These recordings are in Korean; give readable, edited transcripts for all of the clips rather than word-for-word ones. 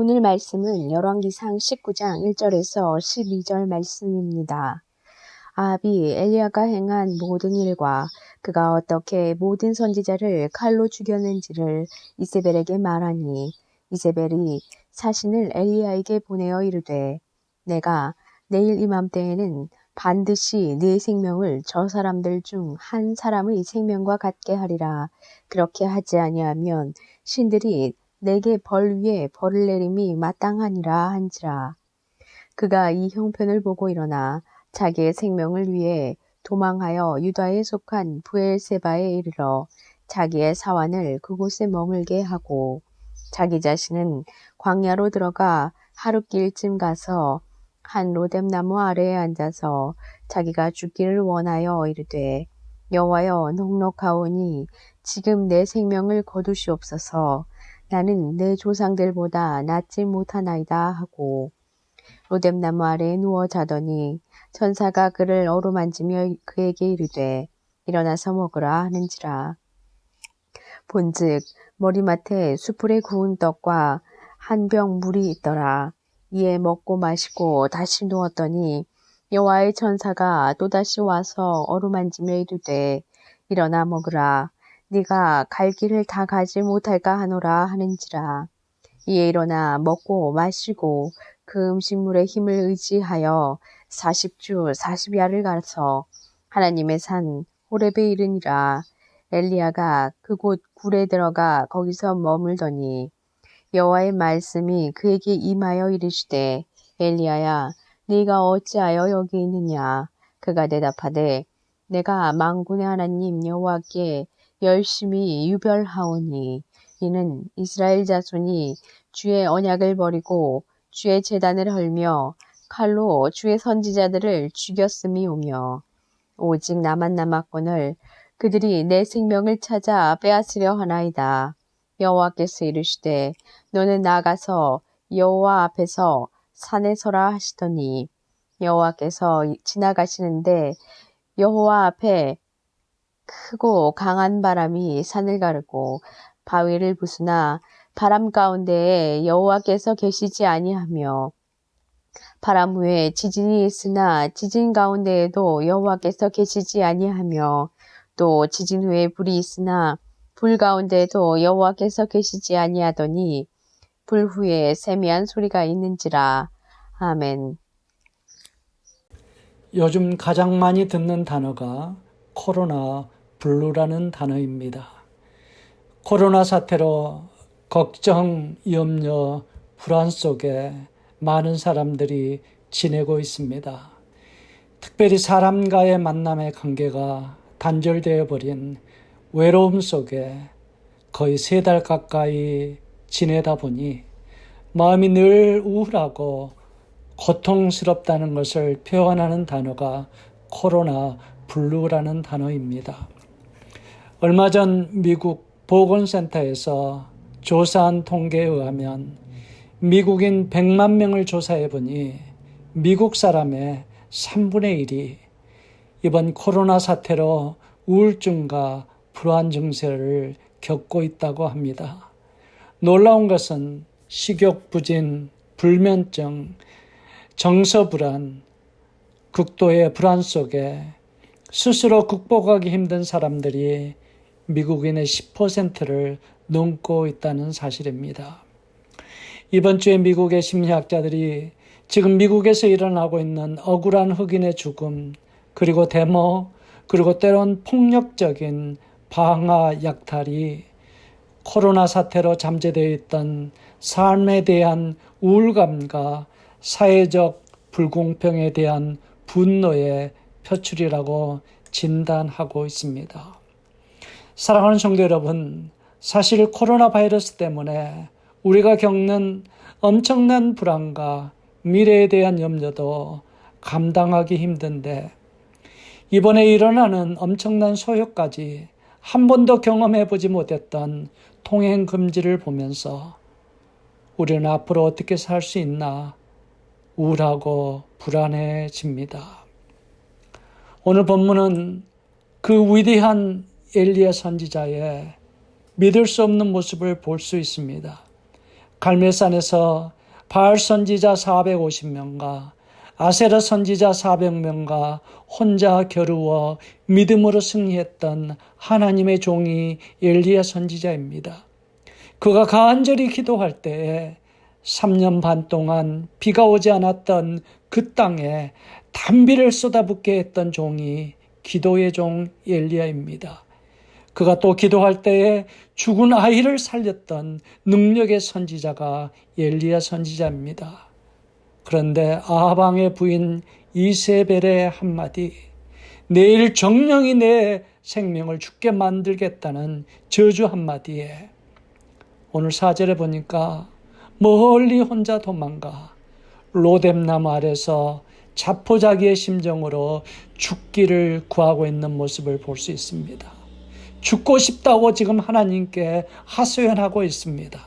오늘 말씀은 열왕기상 19장 1절에서 12절 말씀입니다. 아합이 엘리야가 행한 모든 일과 그가 어떻게 모든 선지자를 칼로 죽였는지를 이세벨에게 말하니 이세벨이 사신을 엘리야에게 보내어 이르되 내가 내일 이맘때에는 반드시 네 생명을 저 사람들 중 한 사람의 생명과 같게 하리라. 그렇게 하지 아니하면 신들이 내게 벌 위에 벌을 내림이 마땅하니라 한지라. 그가 이 형편을 보고 일어나 자기의 생명을 위해 도망하여 유다에 속한 브엘세바에 이르러 자기의 사환을 그곳에 머물게 하고 자기 자신은 광야로 들어가 하룻길쯤 가서 한 로뎀나무 아래에 앉아서 자기가 죽기를 원하여 이르되 여호와여 넉넉하오니 지금 내 생명을 거두시옵소서. 나는 내 조상들보다 낫지 못하나이다 하고 로뎀나무 아래에 누워 자더니 천사가 그를 어루만지며 그에게 이르되 일어나서 먹으라 하는지라. 본즉 머리맡에 숯불에 구운 떡과 한 병 물이 있더라. 이에 먹고 마시고 다시 누웠더니 여호와의 천사가 또다시 와서 어루만지며 이르되 일어나 먹으라. 네가 갈 길을 다 가지 못할까 하노라 하는지라. 이에 일어나 먹고 마시고 그 음식물의 힘을 의지하여 40주 40야를 가서 하나님의 산 호렙에 이르니라. 엘리야가 그곳 굴에 들어가 거기서 머물더니 여호와의 말씀이 그에게 임하여 이르시되 엘리야야 네가 어찌하여 여기 있느냐. 그가 대답하되 내가 만군의 하나님 여호와께 열심히 유별하오니 이는 이스라엘 자손이 주의 언약을 버리고 주의 제단을 헐며 칼로 주의 선지자들을 죽였음이오며 오직 나만 남았거늘 그들이 내 생명을 찾아 빼앗으려 하나이다. 여호와께서 이르시되 너는 나가서 여호와 앞에서 산에 서라 하시더니 여호와께서 지나가시는데 여호와 앞에 크고 강한 바람이 산을 가르고 바위를 부수나 바람 가운데에 여호와께서 계시지 아니하며 바람 후에 지진이 있으나 지진 가운데에도 여호와께서 계시지 아니하며 또 지진 후에 불이 있으나 불 가운데에도 여호와께서 계시지 아니하더니 불 후에 세미한 소리가 있는지라. 아멘. 요즘 가장 많이 듣는 단어가 코로나 블루라는 단어입니다. 코로나 사태로 걱정, 염려, 불안 속에 많은 사람들이 지내고 있습니다. 특별히 사람과의 만남의 관계가 단절되어 버린 외로움 속에 거의 3달 가까이 지내다 보니 마음이 늘 우울하고 고통스럽다는 것을 표현하는 단어가 코로나 블루라는 단어입니다. 얼마 전 미국 보건센터에서 조사한 통계에 의하면 미국인 100만 명을 조사해 보니 미국 사람의 3분의 1이 이번 코로나 사태로 우울증과 불안 증세를 겪고 있다고 합니다. 놀라운 것은 식욕 부진, 불면증, 정서불안, 극도의 불안 속에 스스로 극복하기 힘든 사람들이 미국인의 10%를 넘고 있다는 사실입니다. 이번 주에 미국의 심리학자들이 지금 미국에서 일어나고 있는 억울한 흑인의 죽음, 그리고 데모, 그리고 때론 폭력적인 방화 약탈이 코로나 사태로 잠재되어 있던 삶에 대한 우울감과 사회적 불공평에 대한 분노의 표출이라고 진단하고 있습니다. 사랑하는 성도 여러분, 사실 코로나 바이러스 때문에 우리가 겪는 엄청난 불안과 미래에 대한 염려도 감당하기 힘든데 이번에 일어나는 엄청난 소요까지 한 번도 경험해보지 못했던 통행 금지를 보면서 우리는 앞으로 어떻게 살 수 있나 우울하고 불안해집니다. 오늘 본문은 그 위대한 엘리야 선지자의 믿을 수 없는 모습을 볼 수 있습니다. 갈멜산에서 바알 선지자 450명과 아세라 선지자 400명과 혼자 겨루어 믿음으로 승리했던 하나님의 종이 엘리야 선지자입니다. 그가 간절히 기도할 때에 3년 반 동안 비가 오지 않았던 그 땅에 단비를 쏟아붓게 했던 종이 기도의 종 엘리야입니다. 그가 또 기도할 때에 죽은 아이를 살렸던 능력의 선지자가 엘리야 선지자입니다. 그런데 아합 왕의 부인 이세벨의 한마디, 내일 정령이 내 생명을 죽게 만들겠다는 저주 한마디에 오늘 4절에 보니까 멀리 혼자 도망가 로뎀나무 아래서 자포자기의 심정으로 죽기를 구하고 있는 모습을 볼 수 있습니다. 죽고 싶다고 지금 하나님께 하소연하고 있습니다.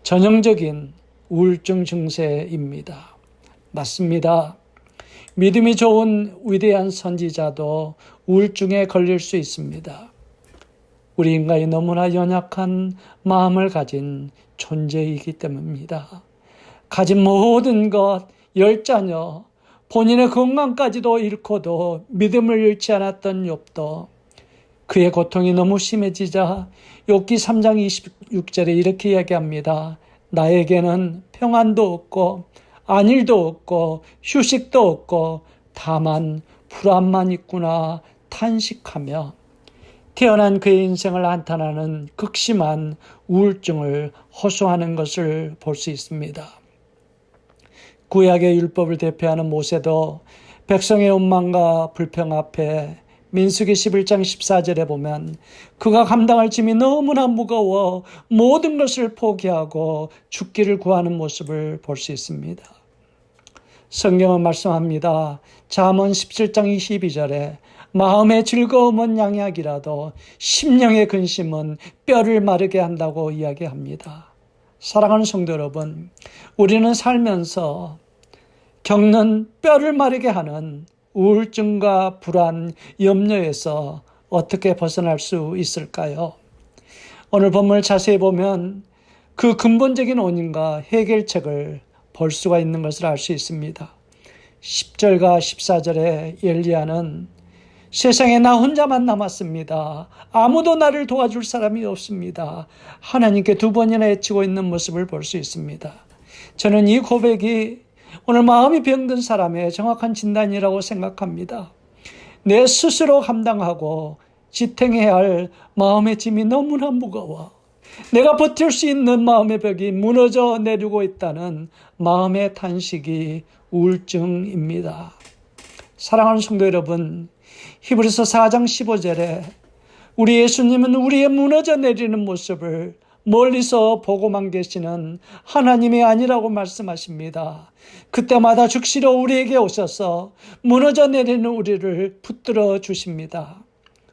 전형적인 우울증 증세입니다. 맞습니다. 믿음이 좋은 위대한 선지자도 우울증에 걸릴 수 있습니다. 우리 인간이 너무나 연약한 마음을 가진 존재이기 때문입니다. 가진 모든 것, 열자녀, 본인의 건강까지도 잃고도 믿음을 잃지 않았던 욥도 그의 고통이 너무 심해지자 욥기 3장 26절에 이렇게 이야기합니다. 나에게는 평안도 없고 안일도 없고 휴식도 없고 다만 불안만 있구나 탄식하며 태어난 그의 인생을 한탄하는 극심한 우울증을 호소하는 것을 볼 수 있습니다. 구약의 율법을 대표하는 모세도 백성의 원망과 불평 앞에 민수기 11장 14절에 보면 그가 감당할 짐이 너무나 무거워 모든 것을 포기하고 죽기를 구하는 모습을 볼 수 있습니다. 성경은 말씀합니다. 잠언 17장 22절에 마음의 즐거움은 양약이라도 심령의 근심은 뼈를 마르게 한다고 이야기합니다. 사랑하는 성도 여러분, 우리는 살면서 겪는 뼈를 마르게 하는 우울증과 불안, 염려에서 어떻게 벗어날 수 있을까요? 오늘 본문을 자세히 보면 그 근본적인 원인과 해결책을 볼 수가 있는 것을 알 수 있습니다. 10절과 14절에 엘리야는 세상에 나 혼자만 남았습니다. 아무도 나를 도와줄 사람이 없습니다. 하나님께 2번이나 외치고 있는 모습을 볼 수 있습니다. 저는 이 고백이 오늘 마음이 병든 사람의 정확한 진단이라고 생각합니다. 내 스스로 감당하고 지탱해야 할 마음의 짐이 너무나 무거워 내가 버틸 수 있는 마음의 벽이 무너져 내리고 있다는 마음의 탄식이 우울증입니다. 사랑하는 성도 여러분, 히브리서 4장 15절에 우리 예수님은 우리의 무너져 내리는 모습을 멀리서 보고만 계시는 하나님이 아니라고 말씀하십니다. 그때마다 즉시로 우리에게 오셔서 무너져 내리는 우리를 붙들어 주십니다.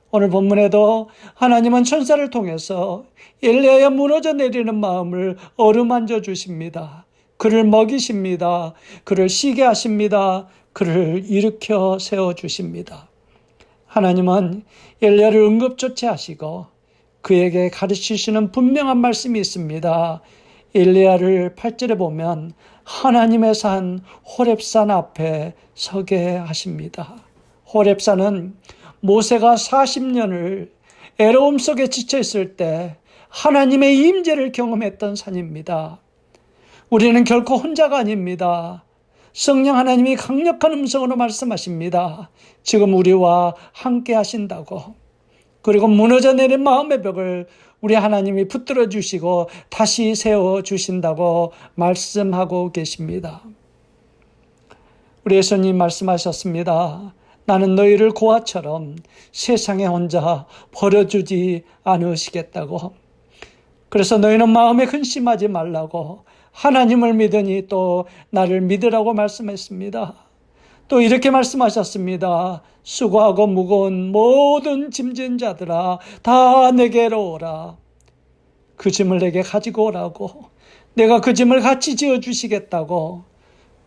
오늘 본문에도 하나님은 천사를 통해서 엘리야의 무너져 내리는 마음을 어루만져 주십니다. 그를 먹이십니다. 그를 쉬게 하십니다. 그를 일으켜 세워주십니다. 하나님은 엘리야를 응급조치하시고 그에게 가르치시는 분명한 말씀이 있습니다. 엘리야를 8절에 보면 하나님의 산 호렙산 앞에 서게 하십니다. 호렙산은 모세가 40년을 애로움 속에 지쳐 있을 때 하나님의 임재를 경험했던 산입니다. 우리는 결코 혼자가 아닙니다. 성령 하나님이 강력한 음성으로 말씀하십니다. 지금 우리와 함께 하신다고. 그리고 무너져 내린 마음의 벽을 우리 하나님이 붙들어 주시고 다시 세워 주신다고 말씀하고 계십니다. 우리 예수님 말씀하셨습니다. 나는 너희를 고아처럼 세상에 혼자 버려주지 않으시겠다고. 그래서 너희는 마음에 근심하지 말라고 하나님을 믿으니 또 나를 믿으라고 말씀했습니다. 또 이렇게 말씀하셨습니다. 수고하고 무거운 모든 짐진 자들아 다 내게로 오라. 그 짐을 내게 가지고 오라고. 내가 그 짐을 같이 지어주시겠다고.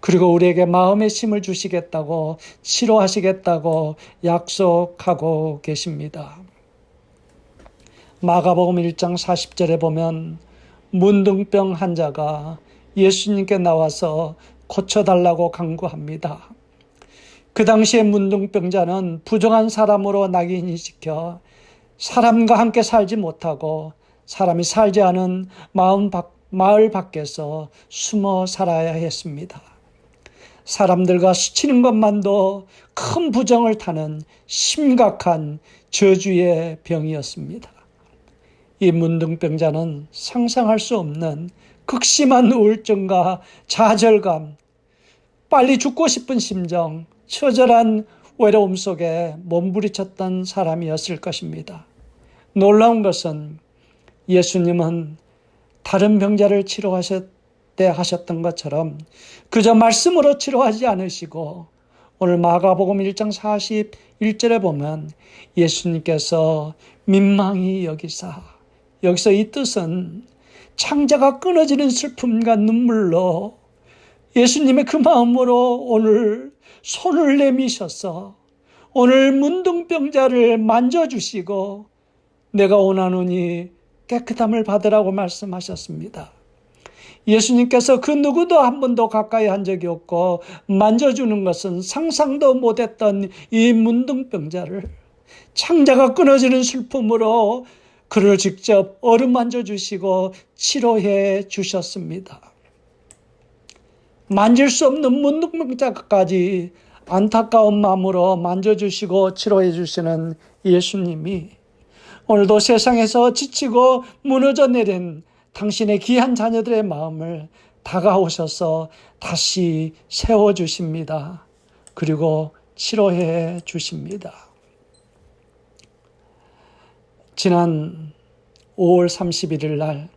그리고 우리에게 마음의 힘을 주시겠다고 치료하시겠다고 약속하고 계십니다. 마가복음 1장 40절에 보면 문둥병 환자가 예수님께 나와서 고쳐달라고 간구합니다. 그 당시에 문둥병자는 부정한 사람으로 낙인이 찍혀 사람과 함께 살지 못하고 사람이 살지 않은 마을 밖에서 숨어 살아야 했습니다. 사람들과 스치는 것만도 큰 부정을 타는 심각한 저주의 병이었습니다. 이 문둥병자는 상상할 수 없는 극심한 우울증과 좌절감, 빨리 죽고 싶은 심정, 처절한 외로움 속에 몸부리쳤던 사람이었을 것입니다. 놀라운 것은 예수님은 다른 병자를 치료하실 때 하셨던 것처럼 그저 말씀으로 치료하지 않으시고 오늘 마가복음 1장 41절에 보면 예수님께서 민망히 여기사, 여기서 이 뜻은 창자가 끊어지는 슬픔과 눈물로 예수님의 그 마음으로 오늘 손을 내미셔서 오늘 문둥병자를 만져주시고 내가 원하노니 깨끗함을 받으라고 말씀하셨습니다. 예수님께서 그 누구도 한 번도 가까이 한 적이 없고 만져주는 것은 상상도 못했던 이 문둥병자를 창자가 끊어지는 슬픔으로 그를 직접 어루만져 주시고 치료해 주셨습니다. 만질 수 없는 문둥병자까지 안타까운 마음으로 만져주시고 치료해 주시는 예수님이 오늘도 세상에서 지치고 무너져 내린 당신의 귀한 자녀들의 마음을 다가오셔서 다시 세워주십니다. 그리고 치료해 주십니다. 지난 5월 31일 날,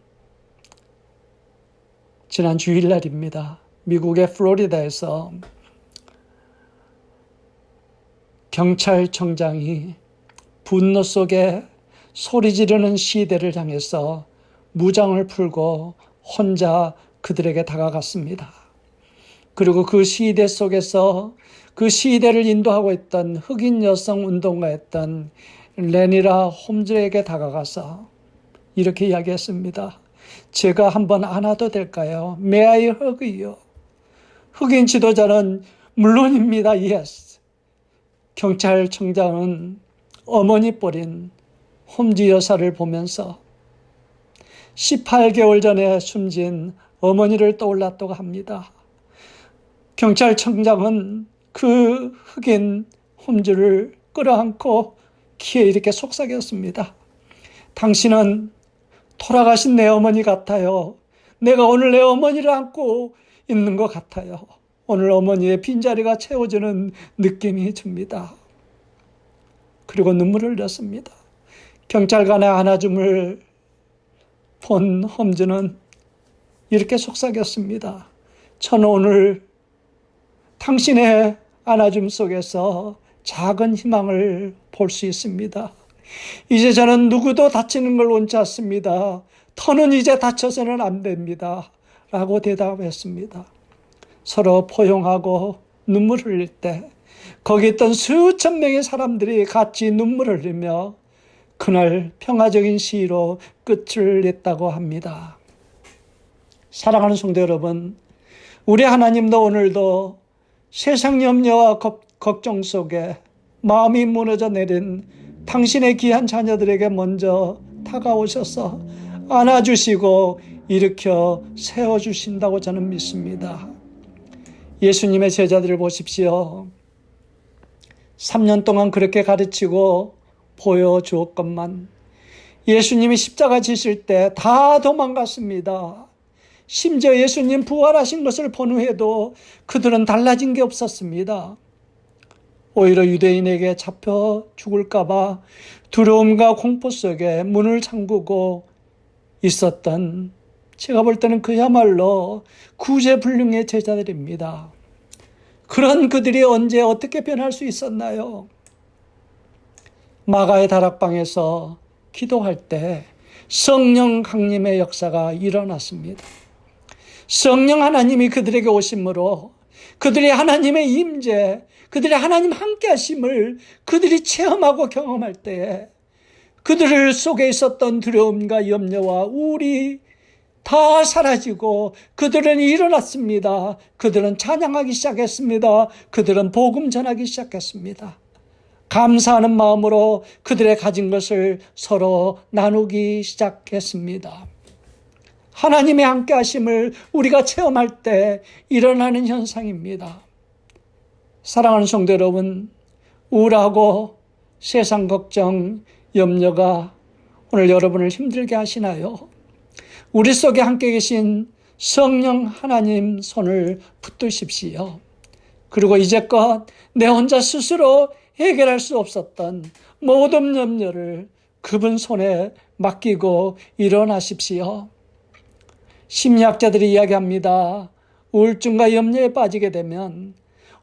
지난 주일날입니다. 미국의 플로리다에서 경찰청장이 분노 속에 소리 지르는 시대를 향해서 무장을 풀고 혼자 그들에게 다가갔습니다. 그리고 그 시대 속에서 그 시대를 인도하고 있던 흑인 여성 운동가였던 레니라 홈즈에게 다가가서 이렇게 이야기했습니다. 제가 한번 안아도 될까요? May I hug you? 흑인 지도자는 물론입니다. Yes. 경찰청장은 어머니 뻘인 홈즈 여사를 보면서 18개월 전에 숨진 어머니를 떠올랐다고 합니다. 경찰청장은 그 흑인 홈즈를 끌어안고 키에 이렇게 속삭였습니다. 당신은 돌아가신 내 어머니 같아요. 내가 오늘 내 어머니를 안고 있는 것 같아요. 오늘 어머니의 빈자리가 채워지는 느낌이 듭니다. 그리고 눈물을 흘렸습니다. 경찰관의 안아줌을 본 홈즈는 이렇게 속삭였습니다. 저는 오늘 당신의 안아줌 속에서 작은 희망을 볼 수 있습니다. 이제 저는 누구도 다치는 걸 원치 않습니다. 터는 이제 다쳐서는 안 됩니다. 라고 대답했습니다. 서로 포용하고 눈물 흘릴 때 거기 있던 수천 명의 사람들이 같이 눈물을 흘리며 그날 평화적인 시위로 끝을 냈다고 합니다. 사랑하는 성도 여러분, 우리 하나님도 오늘도 세상 염려와 걱정 속에 마음이 무너져 내린 당신의 귀한 자녀들에게 먼저 다가오셔서 안아주시고 일으켜 세워주신다고 저는 믿습니다. 예수님의 제자들을 보십시오. 3년 동안 그렇게 가르치고 보여주었건만 예수님이 십자가 지실 때 다 도망갔습니다. 심지어 예수님 부활하신 것을 본 후에도 그들은 달라진 게 없었습니다. 오히려 유대인에게 잡혀 죽을까봐 두려움과 공포 속에 문을 잠그고 있었던, 제가 볼 때는 그야말로 구제불능의 제자들입니다. 그런 그들이 언제 어떻게 변할 수 있었나요? 마가의 다락방에서 기도할 때 성령 강림의 역사가 일어났습니다. 성령 하나님이 그들에게 오심으로 그들이 하나님의 임재, 그들이 하나님 함께 하심을 그들이 체험하고 경험할 때에 그들 속에 있었던 두려움과 염려와 우울이 다 사라지고 그들은 일어났습니다. 그들은 찬양하기 시작했습니다. 그들은 복음 전하기 시작했습니다. 감사하는 마음으로 그들의 가진 것을 서로 나누기 시작했습니다. 하나님의 함께하심을 우리가 체험할 때 일어나는 현상입니다. 사랑하는 성도 여러분, 우울하고 세상 걱정, 염려가 오늘 여러분을 힘들게 하시나요? 우리 속에 함께 계신 성령 하나님 손을 붙드십시오. 그리고 이제껏 내 혼자 스스로 해결할 수 없었던 모든 염려를 그분 손에 맡기고 일어나십시오. 심리학자들이 이야기합니다. 우울증과 염려에 빠지게 되면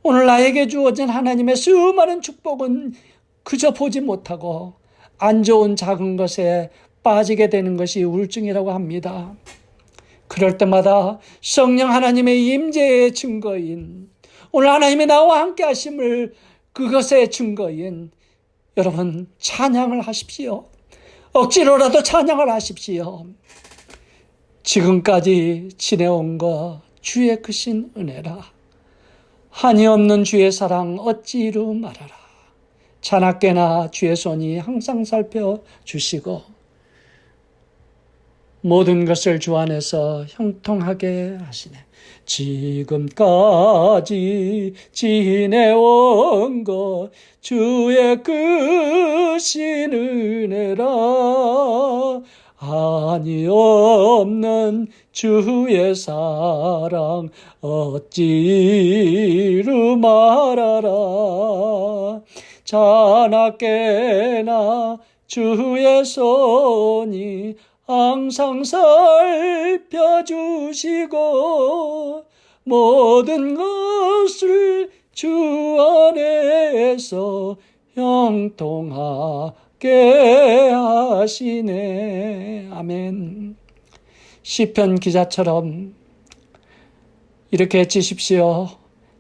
오늘 나에게 주어진 하나님의 수많은 축복은 그저 보지 못하고 안 좋은 작은 것에 빠지게 되는 것이 우울증이라고 합니다. 그럴 때마다 성령 하나님의 임재의 증거인, 오늘 하나님이 나와 함께 하심을 그것의 증거인 여러분 찬양을 하십시오. 억지로라도 찬양을 하십시오. 지금까지 지내온 것 주의 크신 은혜라. 한이 없는 주의 사랑 어찌 이루 말하라. 자나깨나 주의 손이 항상 살펴주시고 모든 것을 주 안에서 형통하게 하시네. 지금까지 지내온 것 주의 크신 은혜라. 한이 없는 주의 사랑 어찌루 말하라. 자나깨나 주의 손이 항상 살펴주시고 모든 것을 주 안에서 형통하게 하시네. 아멘. 시편 기자처럼 이렇게 외치십시오.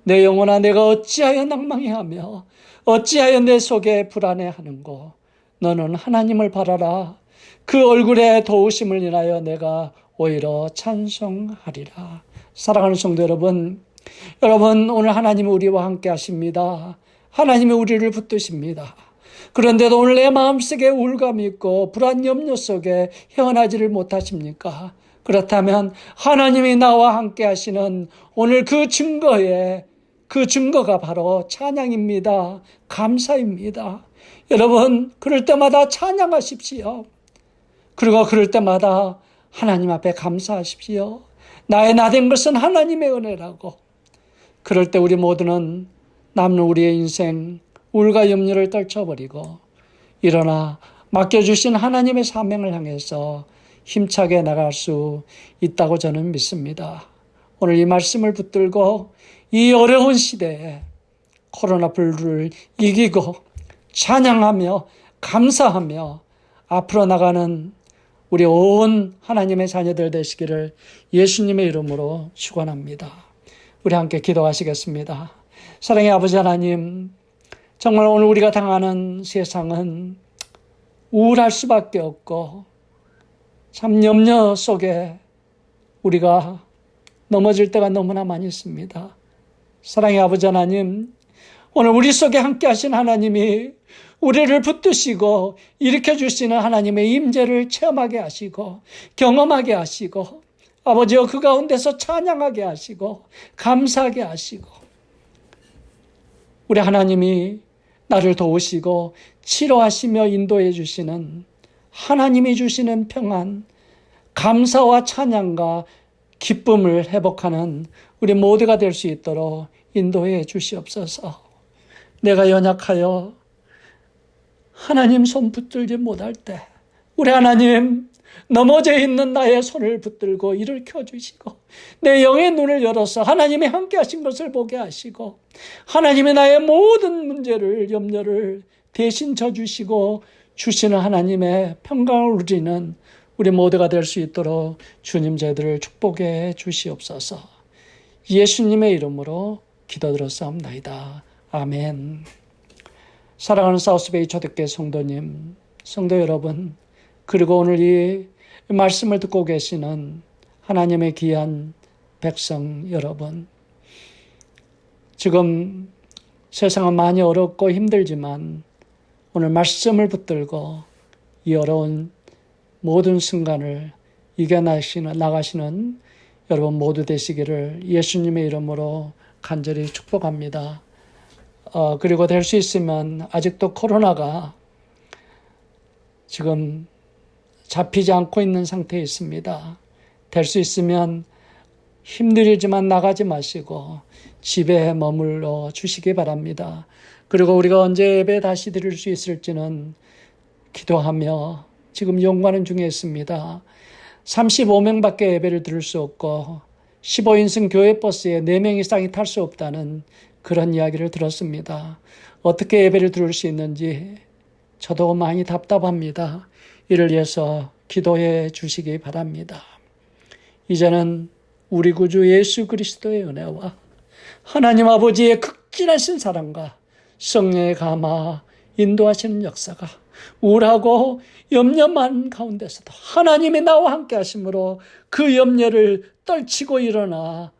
내 영혼아, 내가 어찌하여 낭망해하며 어찌하여 내 속에 불안해하는고. 너는 하나님을 바라라. 그 얼굴에 도우심을 인하여 내가 오히려 찬송하리라. 사랑하는 성도 여러분, 오늘 하나님이 우리와 함께 하십니다. 하나님이 우리를 붙드십니다. 그런데도 오늘 내 마음속에 우울감이 있고 불안 염려 속에 헤어나지를 못하십니까? 그렇다면 하나님이 나와 함께 하시는 오늘 그 증거가 바로 찬양입니다. 감사입니다. 여러분, 그럴 때마다 찬양하십시오. 그리고 그럴 때마다 하나님 앞에 감사하십시오. 나의 나된 것은 하나님의 은혜라고. 그럴 때 우리 모두는 남는 우리의 인생 우울과 염려를 떨쳐버리고 일어나 맡겨주신 하나님의 사명을 향해서 힘차게 나갈 수 있다고 저는 믿습니다. 오늘 이 말씀을 붙들고 이 어려운 시대에 코로나 불을 이기고 찬양하며 감사하며 앞으로 나가는 우리 온 하나님의 자녀들 되시기를 예수님의 이름으로 축원합니다. 우리 함께 기도하시겠습니다. 사랑의 아버지 하나님, 정말 오늘 우리가 당하는 세상은 우울할 수밖에 없고 참 염려 속에 우리가 넘어질 때가 너무나 많이 있습니다. 사랑의 아버지 하나님, 오늘 우리 속에 함께 하신 하나님이 우리를 붙드시고 일으켜주시는 하나님의 임재를 체험하게 하시고 경험하게 하시고 아버지여 그 가운데서 찬양하게 하시고 감사하게 하시고 우리 하나님이 나를 도우시고 치료하시며 인도해 주시는 하나님이 주시는 평안, 감사와 찬양과 기쁨을 회복하는 우리 모두가 될 수 있도록 인도해 주시옵소서. 내가 연약하여 하나님 손 붙들지 못할 때 우리 하나님 넘어져 있는 나의 손을 붙들고 일으켜 주시고 내 영의 눈을 열어서 하나님이 함께 하신 것을 보게 하시고 하나님이 나의 모든 문제를 염려를 대신 져주시고 주시는 하나님의 평강을 누리는 우리 모두가 될 수 있도록 주님 저희들을 축복해 주시옵소서. 예수님의 이름으로 기도드렸사옵나이다. 아멘. 사랑하는 사우스베이 초대교회 성도님, 성도 여러분, 그리고 오늘 이 말씀을 듣고 계시는 하나님의 귀한 백성 여러분, 지금 세상은 많이 어렵고 힘들지만 오늘 말씀을 붙들고 이 어려운 모든 순간을 이겨나가시는 여러분 모두 되시기를 예수님의 이름으로 간절히 축복합니다. 그리고 될 수 있으면 아직도 코로나가 지금 잡히지 않고 있는 상태에 있습니다. 될 수 있으면 힘들지만 나가지 마시고 집에 머물러 주시기 바랍니다. 그리고 우리가 언제 예배 다시 드릴 수 있을지는 기도하며 지금 연구하는 중에 있습니다. 35명밖에 예배를 드릴 수 없고 15인승 교회버스에 4명 이상이 탈 수 없다는 그런 이야기를 들었습니다. 어떻게 예배를 드릴 수 있는지 저도 많이 답답합니다. 이를 위해서 기도해 주시기 바랍니다. 이제는 우리 구주 예수 그리스도의 은혜와 하나님 아버지의 극진하신 사랑과 성령의 감화 인도하시는 역사가 우울하고 염려만 가운데서도 하나님이 나와 함께 하심으로 그 염려를 떨치고 일어나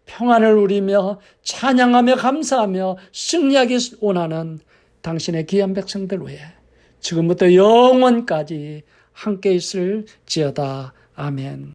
평안을 누리며 찬양하며 감사하며 승리하기 원하는 당신의 귀한 백성들 위해 지금부터 영원까지 함께 있을지어다. 아멘.